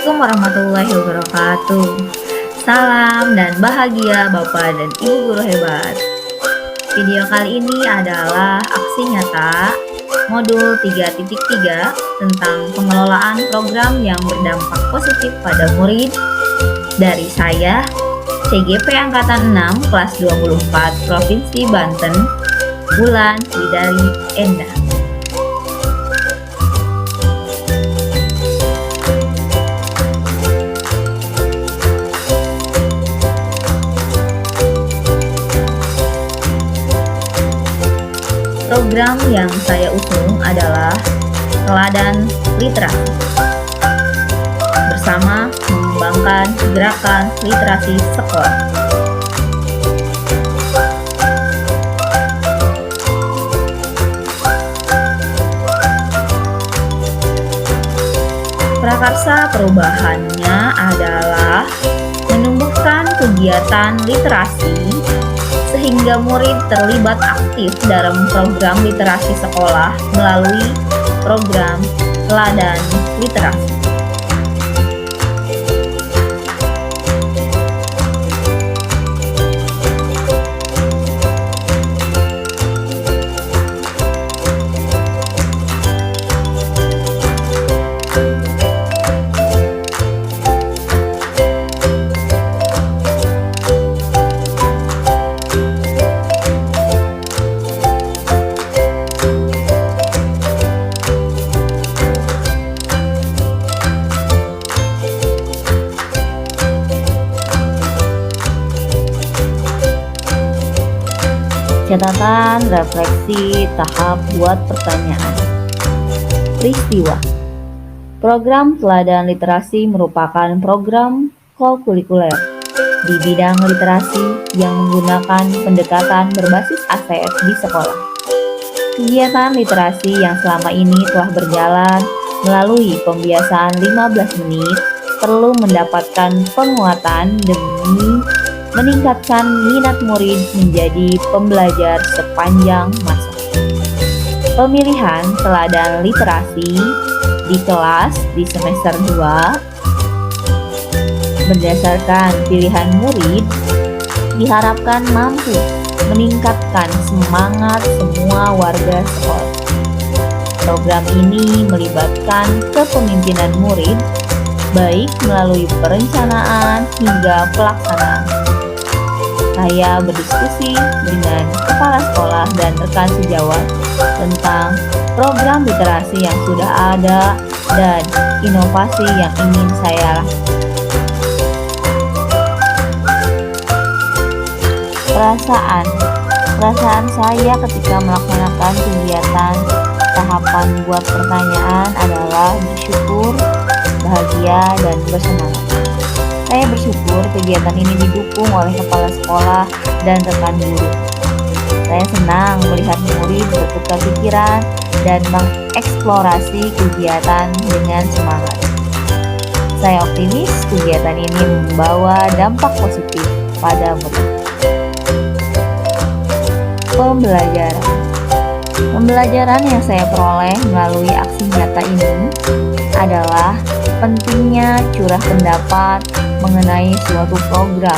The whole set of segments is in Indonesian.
Assalamualaikum warahmatullahi wabarakatuh. Salam dan bahagia Bapak dan Ibu guru hebat. Video kali ini adalah aksi nyata modul 3.3 tentang pengelolaan program yang berdampak positif pada murid dari saya, CGP Angkatan 6 kelas 24 Provinsi Banten, Bulan Widari Endah. Program yang saya usung adalah Teladan Literasi bersama mengembangkan gerakan literasi sekolah. Prakarsa perubahannya adalah menumbuhkan kegiatan literasi sehingga murid terlibat aktif dalam program literasi sekolah melalui program Teladan Literasi. Catatan refleksi tahap buat pertanyaan. Peristiwa. Program Teladan Literasi merupakan program kokurikuler di bidang literasi yang menggunakan pendekatan berbasis aset di sekolah. Kegiatan literasi yang selama ini telah berjalan melalui pembiasaan 15 menit perlu mendapatkan penguatan demi meningkatkan minat murid menjadi pembelajar sepanjang masa. Pemilihan teladan literasi di kelas di semester 2 berdasarkan pilihan murid diharapkan mampu meningkatkan semangat semua warga sekolah. Program ini melibatkan kepemimpinan murid baik melalui perencanaan hingga pelaksanaan. Saya berdiskusi dengan kepala sekolah dan rekan sejawat tentang program literasi yang sudah ada dan inovasi yang ingin saya lakukan. Perasaan saya ketika melaksanakan kegiatan tahapan buat pertanyaan adalah bersyukur, bahagia, dan bersemangat. Saya bersyukur kegiatan ini didukung oleh kepala sekolah dan rekan guru. Saya senang melihat murid bertukar pikiran dan mengeksplorasi kegiatan dengan semangat. Saya optimis kegiatan ini membawa dampak positif pada murid. Pembelajaran yang saya peroleh melalui aksi nyata ini adalah pentingnya curah pendapat mengenai suatu program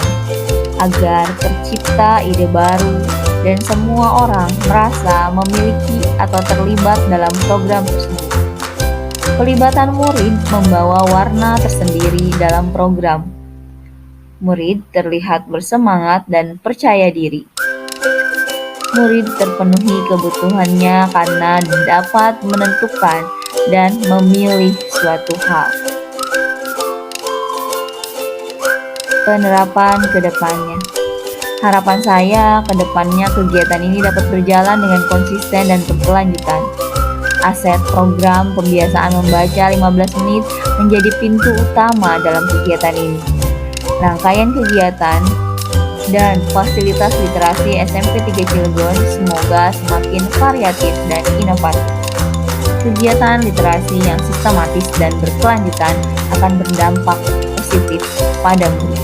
agar tercipta ide baru dan semua orang merasa memiliki atau terlibat dalam program tersebut. Pelibatan murid membawa warna tersendiri dalam program. Murid terlihat bersemangat dan percaya diri. Murid terpenuhi kebutuhannya karena dapat menentukan dan memilih suatu hal. Penerapan ke depannya. Harapan saya ke depannya kegiatan ini dapat berjalan dengan konsisten dan berkelanjutan. Aset program pembiasaan membaca 15 menit menjadi pintu utama dalam kegiatan ini. Rangkaian kegiatan dan fasilitas literasi SMP 3 Cilegon semoga semakin variatif dan inovatif. Kegiatan literasi yang sistematis dan berkelanjutan akan berdampak positif pada murid.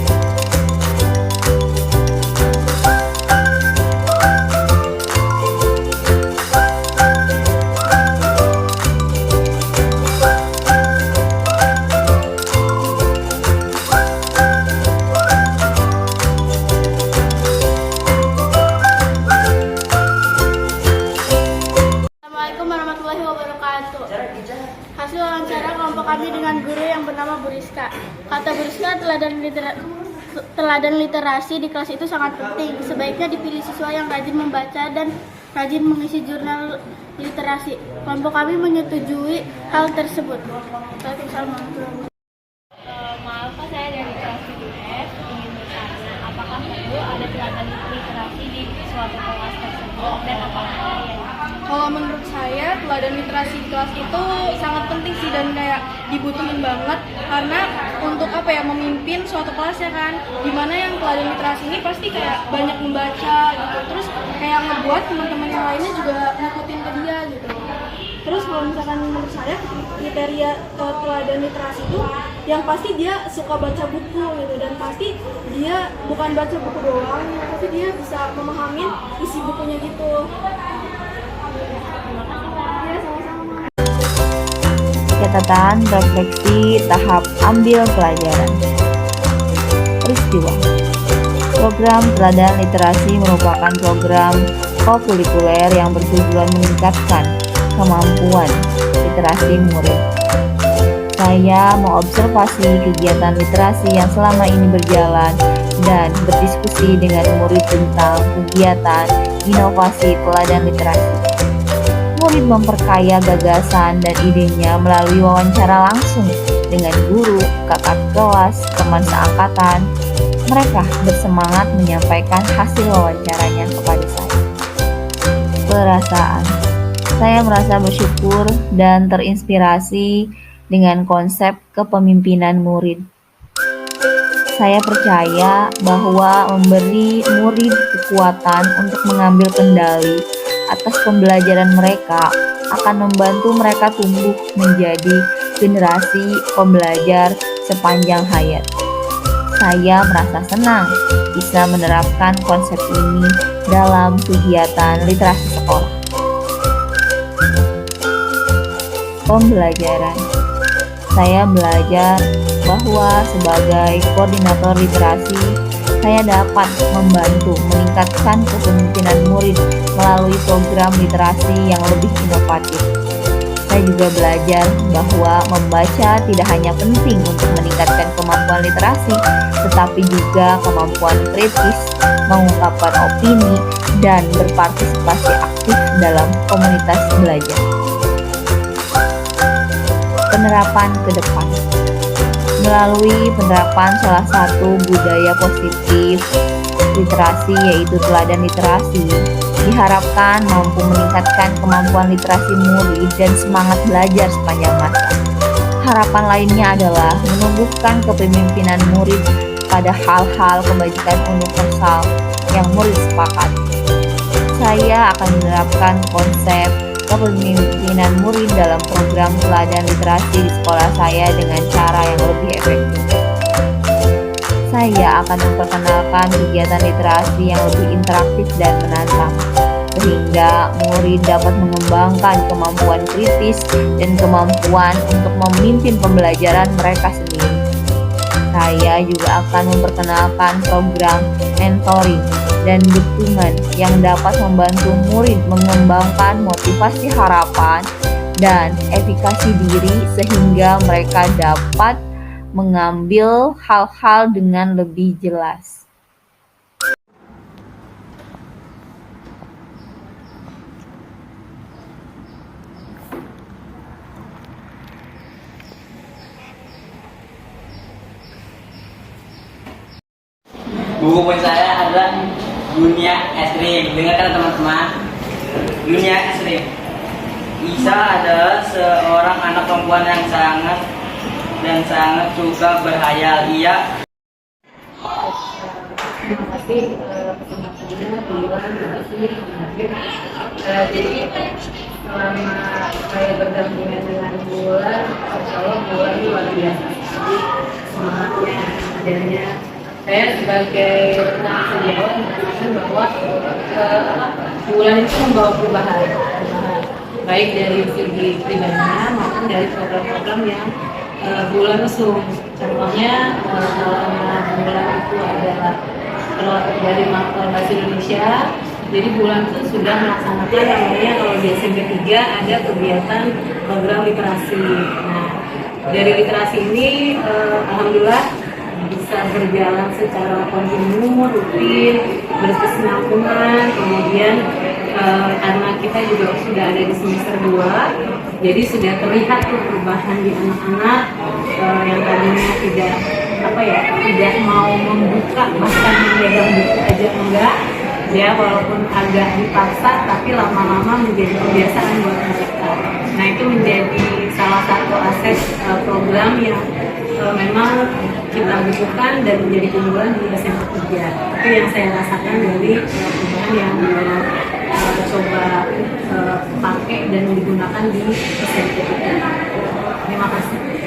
teladan literasi di kelas itu sangat penting. Sebaiknya dipilih siswa yang rajin membaca dan rajin mengisi jurnal literasi. Kelompok kami menyetujui hal tersebut. Waalaikumsalam. Maaf Pak, saya dari kelas 7F ingin bertanya, apakah perlu ada teladan literasi di suatu kelas tersebut dan apakah ya? Kalau menurut saya teladan literasi di kelas itu sangat penting sih dan kayak dibutuhin banget karena untuk memimpin suatu kelas ya kan, dimana yang teladan literasi ini pasti kayak banyak membaca gitu, terus kayak ngebuat teman-teman yang lainnya juga ngikutin ke dia gitu. Terus kalau misalkan menurut saya kriteria teladan literasi itu yang pasti dia suka baca buku gitu, dan pasti dia bukan baca buku doang, tapi dia bisa memahami isi bukunya gitu. Catatan refleksi tahap ambil pelajaran. Peristiwa. Program teladan literasi merupakan program kokurikuler yang bertujuan meningkatkan kemampuan literasi murid. Saya mengobservasi kegiatan literasi yang selama ini berjalan dan berdiskusi dengan murid tentang kegiatan inovasi teladan literasi. Murid memperkaya gagasan dan idenya melalui wawancara langsung dengan guru, kakak kelas, teman seangkatan. Mereka bersemangat menyampaikan hasil wawancaranya kepada saya. Perasaan. Saya merasa bersyukur dan terinspirasi dengan konsep kepemimpinan murid. Saya percaya bahwa memberi murid kekuatan untuk mengambil kendali atas pembelajaran mereka akan membantu mereka tumbuh menjadi generasi pembelajar sepanjang hayat. Saya merasa senang bisa menerapkan konsep ini dalam kegiatan literasi sekolah. Pembelajaran. Saya belajar bahwa sebagai koordinator literasi, saya dapat membantu meningkatkan kepemimpinan murid melalui program literasi yang lebih inovatif. Saya juga belajar bahwa membaca tidak hanya penting untuk meningkatkan kemampuan literasi, tetapi juga kemampuan kritis, mengungkapkan opini, dan berpartisipasi aktif dalam komunitas belajar. Penerapan ke depan. Melalui penerapan salah satu budaya positif literasi, yaitu teladan literasi, diharapkan mampu meningkatkan kemampuan literasi murid dan semangat belajar sepanjang masa. Harapan lainnya adalah menumbuhkan kepemimpinan murid pada hal-hal kebajikan universal yang murid sepakati. Saya akan menerapkan konsep kepemimpinan murid dalam program teladan literasi di sekolah saya dengan cara yang lebih efektif. Saya akan memperkenalkan kegiatan literasi yang lebih interaktif dan menantang, sehingga murid dapat mengembangkan kemampuan kritis dan kemampuan untuk memimpin pembelajaran mereka sendiri. Saya juga akan memperkenalkan program mentoring dan dukungan yang dapat membantu murid mengembangkan motivasi harapan dan efikasi diri sehingga mereka dapat mengambil hal-hal dengan lebih jelas. Buku poin saya adalah Dunia Ekstrim. Dengarkan teman-teman. Dunia Ekstrim. Isa adalah seorang anak perempuan yang sangat suka berhayal. Ia Terima kasih kesempatannya, jadi selama saya berdampingan dengan Bulan, insya Allah Bulan luar biasa. Jadi semangatnya, adanya saya sebagai tenaga sejawat mengatakan bahwa Bulan itu membawa perubahan baik dari segi pribadinya maupun dari program-program yang Bulan usung. Contohnya Bulan itu adalah dari Bahasa Indonesia. Jadi Bulan itu sudah melaksanakan namanya kalau di SMP 3 ada kegiatan program literasi. Nah, dari literasi ini alhamdulillah bisa bisa berjalan secara kontinu, rutin, berkesinambungan. Kemudian karena kita juga sudah ada di semester 2, jadi sudah terlihat tuh perubahan di anak-anak yang tadinya tidak mau membuka, bahkan memegang buku aja enggak. Ya, walaupun agak dipaksa, tapi lama-lama menjadi kebiasaan buat mereka. Nah, itu menjadi salah satu aset program yang memang kita butuhkan dan menjadi keunggulan di SMA 3. Itu yang saya rasakan dari perubahan yang coba pakai dan digunakan di SMP 3. Terima kasih.